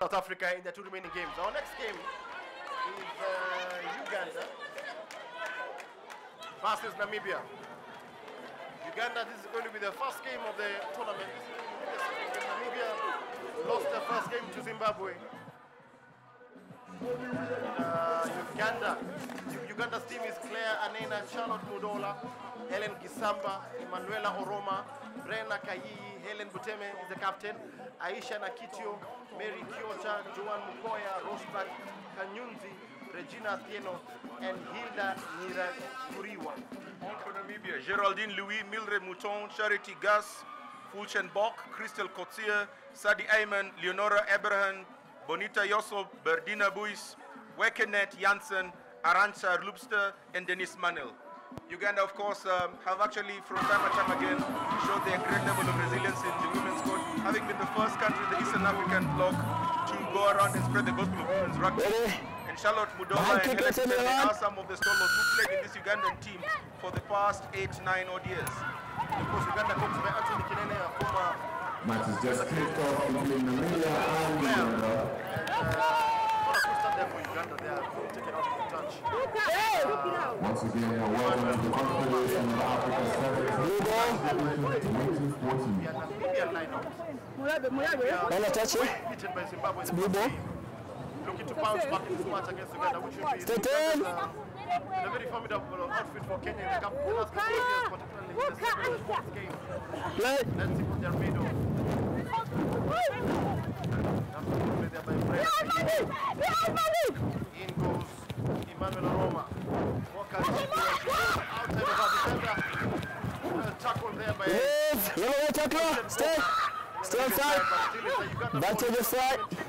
South Africa in the 2 remaining games. Our next game is Uganda versus Namibia. Uganda, this is going to be the first game of the tournament. Namibia lost their first game to Zimbabwe. Uganda's team is Claire Anena, Charlotte Mudola, Helen Gisamba, Emanuela Oroma, Brena Kayi, Helen Buteme is the captain, Aisha Nakitio, Mary Kiocha, Joan Mukoya, Rosbach Kanyunzi, Regina Tieno, and Hilda Nirakuriwa. On for Namibia, Geraldine Louis, Mildred Mouton, Charity Gas, Fulchen Bok, Christel Kotsier, Sadi Ayman, Leonora Abraham, Bonita Yosop, Berdina Buis, Wekenet Janssen, Arancha Lubster, and Dennis Manel. Uganda, of course, have actually, from time to time again, showed their great level of resilience in the women's sport, having been the first country in the Eastern African bloc to go around and spread the gospel of women's rugby. And Charlotte Mudola and Helen Buteme are some of the stalwarts who played in this Ugandan team for the past 8-9 odd years. Of course, Uganda comes by Anthony Kinene, a former match is just kicked off between Namibia and Uganda. Once again, welcome to the Confederation of Africa Sevens 2014. Looking to bounce back in this match against Uganda, which will be a very formidable outfit for Kenya in the last couple of years, particularly in the second and fourth game. Let's see what they're made of. In goes Emmanuel Aroma. Walker outside of our defender. Tackle there by yellow tackler. Stay inside. Back to the side. Good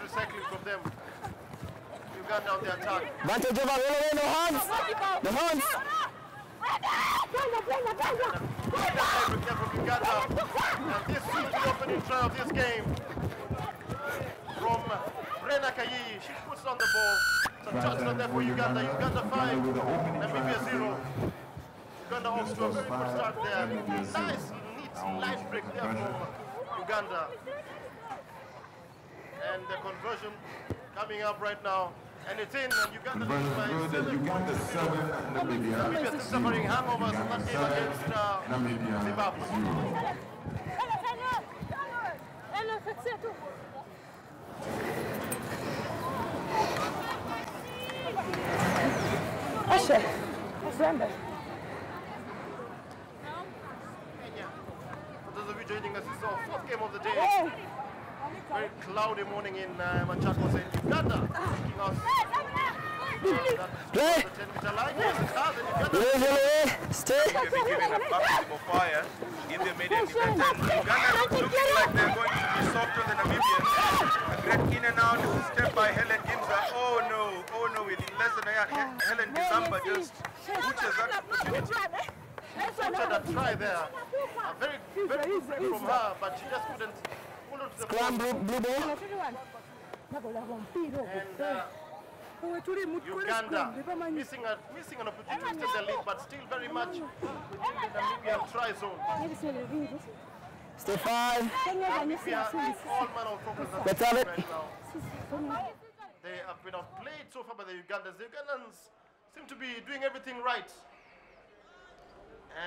recycling from them. Uganda on the attack. Vantage over, no hands. The hands. Uganda. And this is the opening try of this game. From Brena Kayi, she puts on the ball. Some touchdown there for Uganda. Uganda 5, Namibia 0. Uganda off to a very good start there. Nice, neat line break there from Uganda. And the conversion coming up right now. And it's in, and Uganda leads by 7. Uganda 7, Namibia still suffering hangovers from that game against Zimbabwe. For those of you joining us, it's our 4th game of the day. Very cloudy morning in Machakos and Uganda. Taking us Play. the 10-meter line. Yes, it has, and Uganda Stay. They'll be giving a baptism of fire in the immediate defense. And Uganda looking like they're going to be softer than Namibians. A great in and out step by Helen Gimza. Oh no, within less than a yard. Helen Gizamba just butchers that opportunity. tried a try there. A very good from her, but she just couldn't pull it to the Scrum, blue ball. And Uganda missing an opportunity to take the lead, but still very much in the Namibian try zone. Stay 5. Namibia is all manner of problems Let's have it. right now. They have been outplayed so far by the Ugandans. The Ugandans seem to be doing everything right.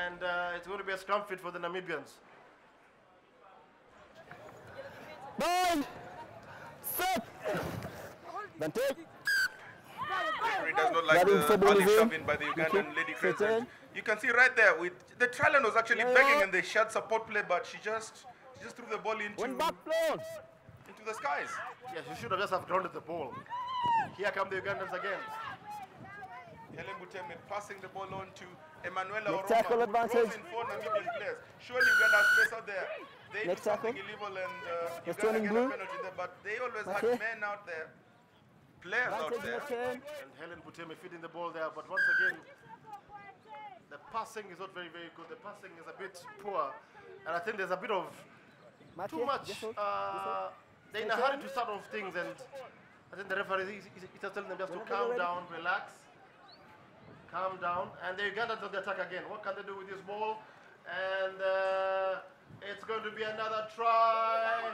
And it's going to be a scrum fit for the Namibians. Ball. Set. Then take. He does not like the early shove-in by the Ugandan lady crescent. You can see right there, with the Thailand was actually begging and they shut support play, but she just threw the ball into the skies. Yeah, she should have just have grounded the ball. Here come the Ugandans again. Helen Buteme passing the ball on to Emanuela Oroma, tackle who advantage. throws in 4 Namibian players. Surely Uganda has space out there. They do something illegal and Uganda get a penalty there, but they always had men out there, players out there. And Helen Buteme feeding the ball there, but once again, the passing is not very, very good. The passing is a bit poor. And I think there's a bit of too much. They're in a hurry to start off things, and I think the referee is telling them just to calm down, relax. Calm down, and the Ugandans on the attack again. What can they do with this ball? And it's going to be another try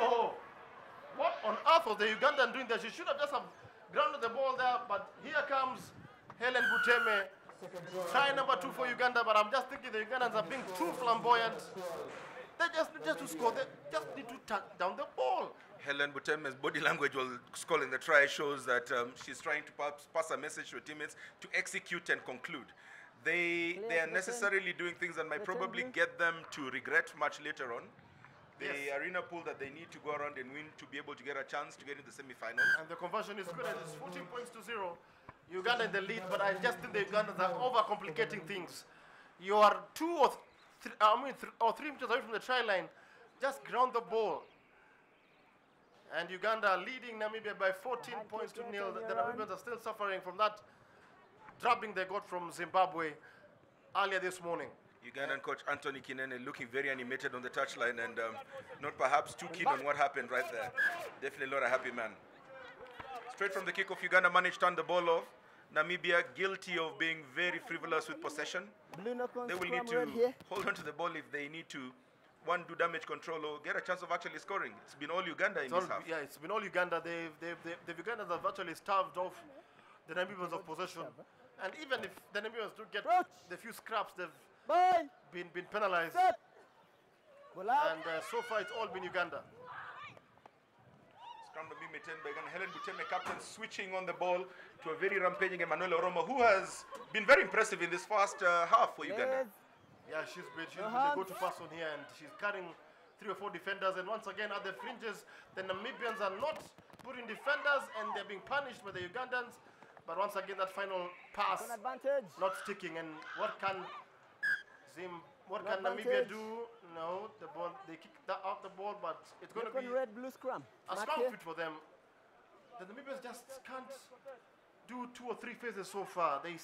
Oh, what on earth was the Ugandan doing there? She should have just have grounded the ball there, but here comes Helen Buteme. Try number 2 for Uganda, but I'm just thinking the Ugandans are being too flamboyant. They just to score, they just need to touch down the ball. Helen Buteme's body language while scoring the try shows that she's trying to pass a message to her teammates to execute and conclude. They are necessarily doing things that might probably get them to regret much later on. The arena pool that they need to go around and win to be able to get a chance to get in the semi-finals. And the conversion is good. It's 14 points to 0. Uganda in the lead, but I just think the Ugandans are overcomplicating things. You are 2 or 3, or 3 meters away from the try line. Just ground the ball. And Uganda leading Namibia by 14 points to 0. The Namibians are still suffering from that drubbing they got from Zimbabwe earlier this morning. Ugandan coach Anthony Kinene looking very animated on the touchline and not perhaps too keen on what happened right there. Definitely not a happy man. Straight from the kickoff, Uganda managed to turn the ball off. Namibia guilty of being very frivolous with possession. They will need to hold on to the ball if they need to, one, do damage control or get a chance of actually scoring. It's been all Uganda in this half. Yeah, it's been all Uganda. The Ugandans have actually starved off the Namibians of possession. And even if the Namibians do get the few scraps, they've been penalized. And so far it's all been Uganda. Scrum to be maintained by Helen Buteme, captain, switching on the ball to a very rampaging Emmanuel Oroma, who has been very impressive in this first half for Uganda. Yeah, she's been the go-to person here, and she's carrying 3 or 4 defenders. And once again, at the fringes, the Namibians are not putting defenders, and they're being punished by the Ugandans. But once again, that final pass not sticking. And what can Namibia do? No, the ball, they kick out the ball, but it's going to be red-blue scrum. A scrum fit for them. The Namibians just can't do 2 or 3 phases so far. They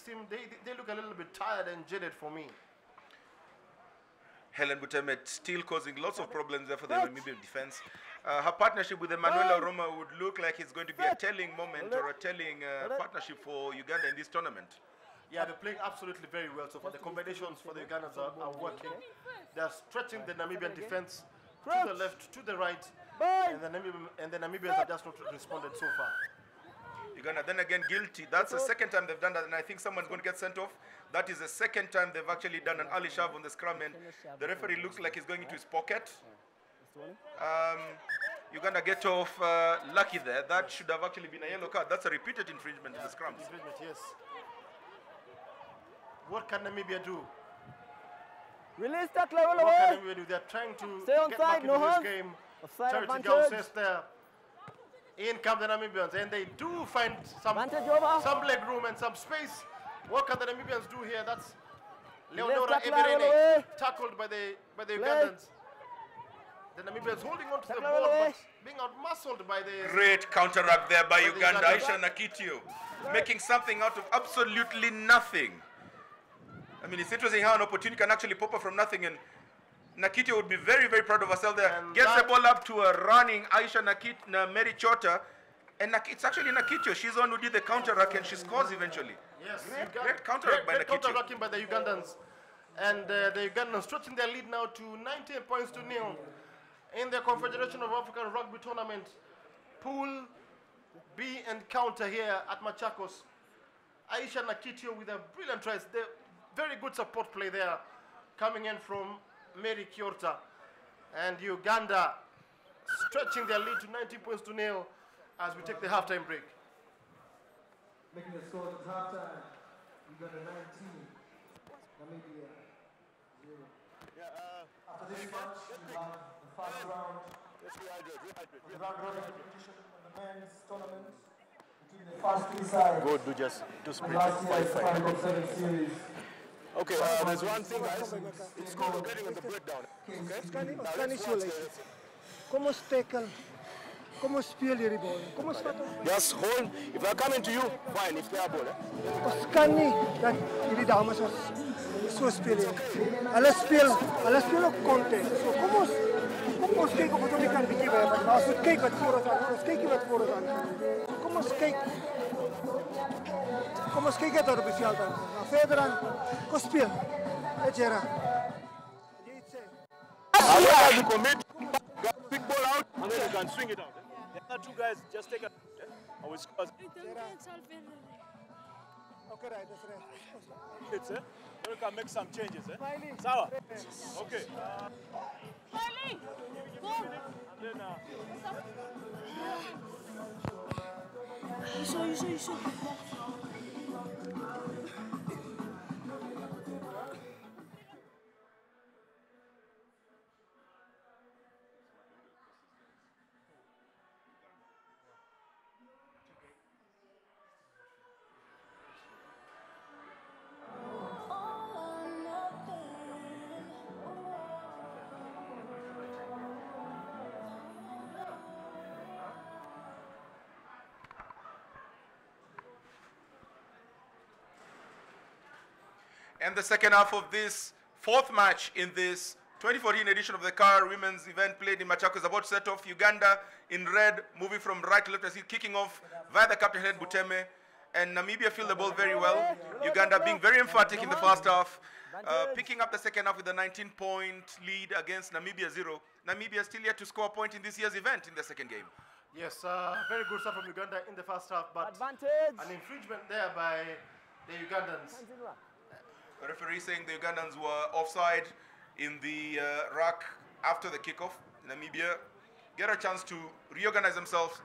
look a little bit tired and jaded for me. Helen Buteme still causing lots of problems there for the Namibian defense. Her partnership with Emmanuel Oroma would look like it's going to be a telling moment or a telling partnership for Uganda in this tournament. Yeah, they're playing absolutely very well so far. The combinations for the Ugandans are working. They're stretching the Namibian defense to the left, to the right, and the Namibians have just not responded so far. Uganda then again guilty. That's the second time they've done that, and I think someone's going to get sent off. That is the second time they've actually done an early shove on the scrum, and the referee looks like he's going into his pocket. Uganda get off lucky there. That should have actually been a yellow card. That's a repeated infringement in the scrums. Infringement, yes. What can Namibia do? Release that level What away. can Namibia do? They're trying to Stay on get side, back no into hands. this game. Offside Charity advantage. Girl says there. In come the Namibians, and they do find some leg room and some space. What can the Namibians do here? That's Leonora Eberene, tackled by the Ugandans. The Namibians holding on to the ball, but being outmuscled by the... Great counteract there by Uganda. Aisha Nakitio making something out of absolutely nothing. I mean, it's interesting how an opportunity can actually pop up from nothing, and Nakitio would be very, very proud of herself there. And gets the ball up to a running Aisha Mary Chota, and it's actually Nakitio. She's the one who did the counteract, and she scores eventually. Yes, great counteract by Nakitio. Counteracting by the Ugandans. And the Ugandans stretching their lead now to 19 points to 0 in the Confederation of African Rugby Tournament. Pool B and counter here at Machakos. Aisha Nakitio with a brilliant try. Very good support play there coming in from Mary Kiorta. And Uganda stretching their lead to 19 points to 0 as we take the halftime break. Making the score at halftime, Uganda 19, Namibia 0. After this match, we have the first round. The round robin competition in the men's tournament between the first 3 sides. Go do just 2 sprints. Last year's Final 7 series. Okay, there's one thing, guys. It's called getting on the breakdown. Okay? Come tackle? Come speel hierdie bal? Come vat hom? Just hold. If they're coming to you, fine. If they are ball, Ons kan nie dat hierdie dames so speel nie. Hulle speel op konteks. So kom ons kyk of ons kan bietjie by. Maar as ons kyk wat voor ons aan, ons kyk wat voor ons aan. Kom ons kyk dit op die veld aan. Maar verder aan, kom speel. Ejera. as you commit, big ball out. out, and then you can swing it out. The other two guys just take it. And we score. Okay, right, that's right. It's then we can make some changes. Sawa. Okay. And then You saw. And the second half of this fourth match in this 2014 edition of the CAR Women's event played in Machako is about to set off. Uganda in red, moving from right to left as he's kicking off via the captain Helen Buteme. And Namibia feel the ball very well. Uganda being very emphatic in the first half, picking up the second half with a 19-point lead against Namibia 0. Namibia still yet to score a point in this year's event in the second game. Yes, very good stuff from Uganda in the first half, but an infringement there by the Ugandans. The referee saying the Ugandans were offside in the rack after the kickoff. Namibia get a chance to reorganize themselves.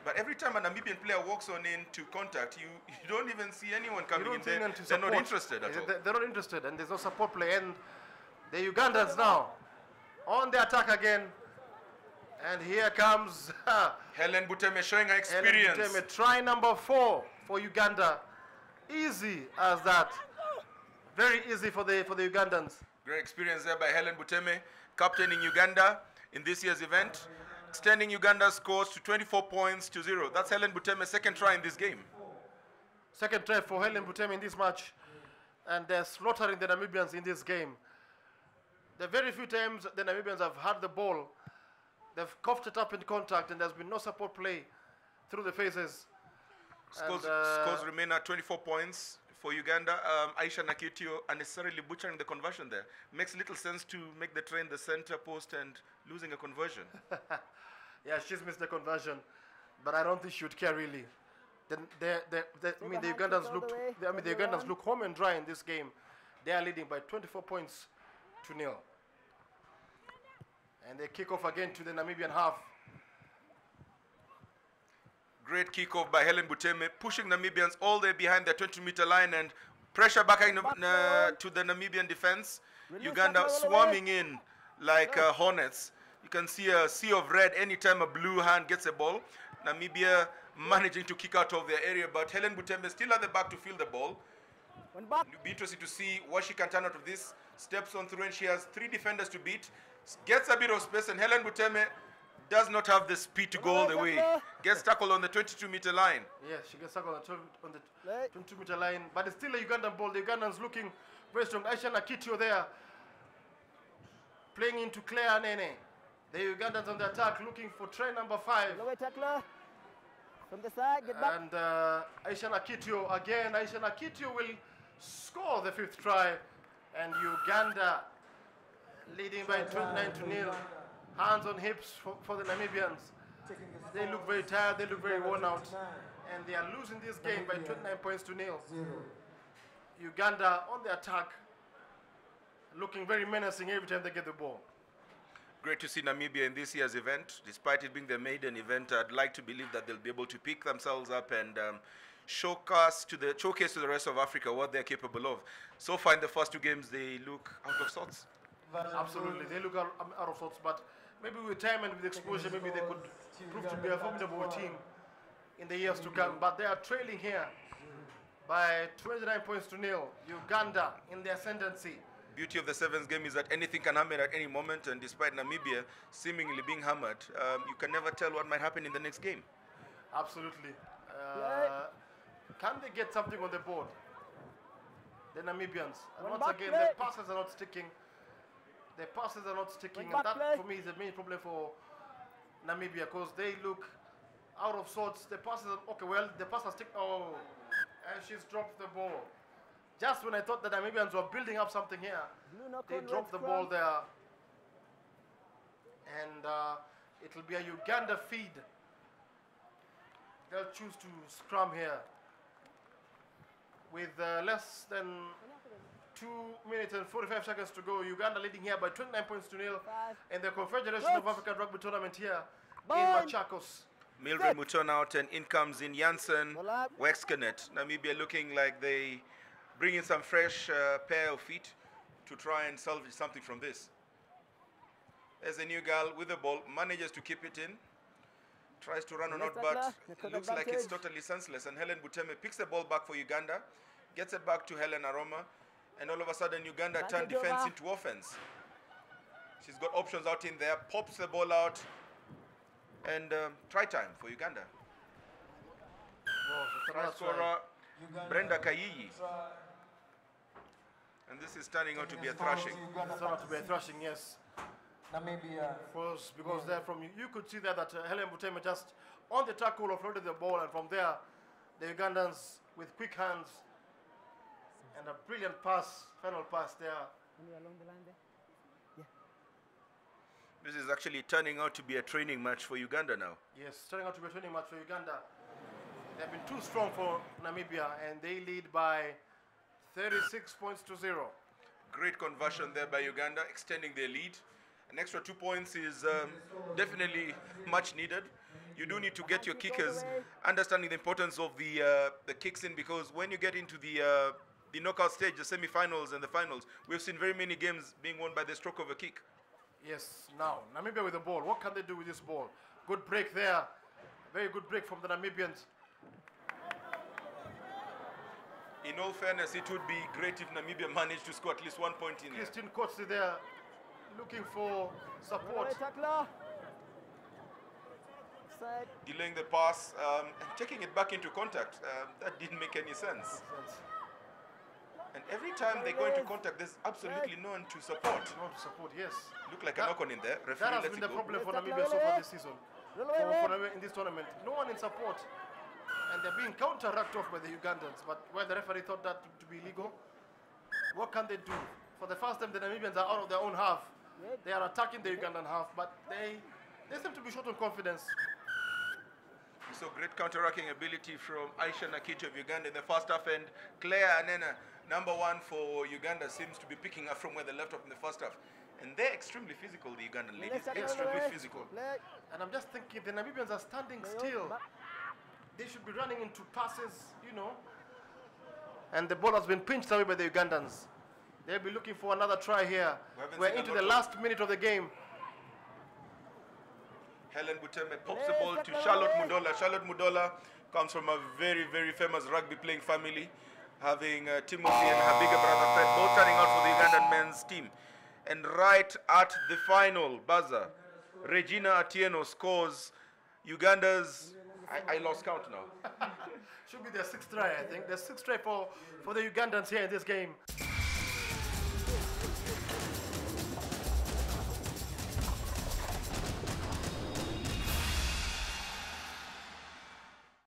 But every time a Namibian player walks on into contact, you don't even see anyone coming in there. They're not interested at all. They're not interested, and there's no support play. And the Ugandans now on the attack again. And here comes Helen Buteme showing her experience. Helen Buteme, try number 4 for Uganda. Easy as that. Very easy for the Ugandans. Great experience there by Helen Buteme, captaining Uganda in this year's event, extending Uganda's scores to 24 points to 0. That's Helen Buteme's second try in this game. Second try for Helen Buteme in this match, and they're slaughtering the Namibians in this game. The very few times the Namibians have had the ball, they've coughed it up in contact, and there's been no support play through the phases. Scores remain at 24 points for Uganda. Aisha Nakitio unnecessarily butchering the conversion there. Makes little sense to make the try in the center post and losing a conversion. Yeah, she's missed the conversion, but I don't think she would care really. The Ugandans look home and dry in this game. They are leading by 24 points to 0. And they kick off again to the Namibian half. Great kickoff by Helen Buteme, pushing Namibians all the way behind their 20-meter line and pressure back to the Namibian defense. Uganda swarming in like hornets. You can see a sea of red anytime a blue hand gets a ball. Namibia managing to kick out of their area, but Helen Buteme still at the back to field the ball. It'll be interesting to see what she can turn out of this. Steps on through and she has 3 defenders to beat. Gets a bit of space, and Helen Buteme does not have the speed to go all the way. Gets tackled on the 22-meter line. Yes, she gets tackled on the 22-meter line, but it's still a Ugandan ball. The Ugandans looking very strong. Aisha Nakitio there, playing into Claire Nene. The Ugandans on the attack, looking for try number 5. From the side, get back. And Aisha Nakitio again. Aisha Nakitio will score the 5th try, and Uganda leading by 29 to 0. Hands on hips for the Namibians. They look very tired, they look very worn out. And they are losing this game by 29 points to 0. Uganda on the attack, looking very menacing every time they get the ball. Great to see Namibia in this year's event. Despite it being their maiden event, I'd like to believe that they'll be able to pick themselves up and showcase to the rest of Africa what they're capable of. So far in the first 2 games, they look out of sorts. Absolutely, they look out of sorts, but maybe with time and with exposure, maybe they could prove to be a formidable team in the years to come. But they are trailing here by 29 points to 0. Uganda in the ascendancy. Beauty of the 7th game is that anything can happen at any moment, and despite Namibia seemingly being hammered, you can never tell what might happen in the next game. Absolutely. Can they get something on the board? The Namibians. And once again, the passes are not sticking. The passes are not sticking, and that for me is the main problem for Namibia, because they look out of sorts. The passes are, okay, well, the pass has stick. Oh, and she's dropped the ball. Just when I thought the Namibians were building up something here, they dropped the ball there. And It will be a Uganda feed. They'll choose to scrum here. With less than 2 minutes and 45 seconds to go, Uganda leading here by 29 points to 0 in the Confederation of African Rugby Tournament here in Machakos. Mildred Muton out, and in comes in Janssen Wexkenet. Namibia looking like they bring in some fresh pair of feet to try and salvage something from this. There's a new girl with the ball, manages to keep it in. Tries to run or not, but it looks like it's totally senseless. And Helen Buteme picks the ball back for Uganda, gets it back to Helen Aroma, and all of a sudden Uganda turn defense into offense. She's got options out in there, pops the ball out, and try time for Uganda. Try scorer Brenda Kayiyi. And this is turning out to be a thrashing. It's turned out to be a thrashing, yes. Namibia. Because there from you could see there that Helen Buteme just on the tackle offloaded the ball, and from there the Ugandans with quick hands and a brilliant pass, final pass there. Along the line there. This is actually turning out to be a training match for Uganda now. Yes, turning out to be a training match for Uganda. They've been too strong for Namibia, and they lead by 36 points to 0. Great conversion there by Uganda, extending their lead. An extra 2 points is definitely much needed. You do need to get your kickers understanding the importance of the kicks in, because when you get into the knockout stage, the semi-finals and the finals, we've seen very many games being won by the stroke of a kick. Yes, now Namibia with the ball. What can they do with this ball? Good break there. Very good break from the Namibians. In all fairness, it would be great if Namibia managed to score at least 1 point in here. Christine Kotze there looking for support. Delaying the pass and taking it back into contact. That didn't make any sense. And every time they go into contact, there's absolutely no one to support. No one to support, yes. Look like a knock-on in there. Referee That has lets been it the go. problem for Namibia so far this season. For Namibia in this tournament. No one in support. And they're being counter-rucked off by the Ugandans. But where the referee thought that to be illegal, what can they do? For the first time, the Namibians are out of their own half. They are attacking the Ugandan half, but they seem to be short on confidence. So great counter-racking ability from Aisha Nakich of Uganda in the first half, and Claire Anena, #1 for Uganda, seems to be picking up from where they left off in the first half. And they're extremely physical, the Ugandan ladies, extremely physical. And I'm just thinking, the Namibians are standing still. They should be running into passes, you know. And the ball has been pinched away by the Ugandans. They'll be looking for another try here. We're into the last minute of the game. Helen Buteme pops the ball to Charlotte Mudola. Charlotte Mudola comes from a very, very famous rugby playing family, having Timothy and her bigger brother Fred both turning out for the Ugandan men's team. And right at the final buzzer, Regina Atieno scores Uganda's, I lost count now. Should be their 6th try, I think. The 6th try for the Ugandans here in this game.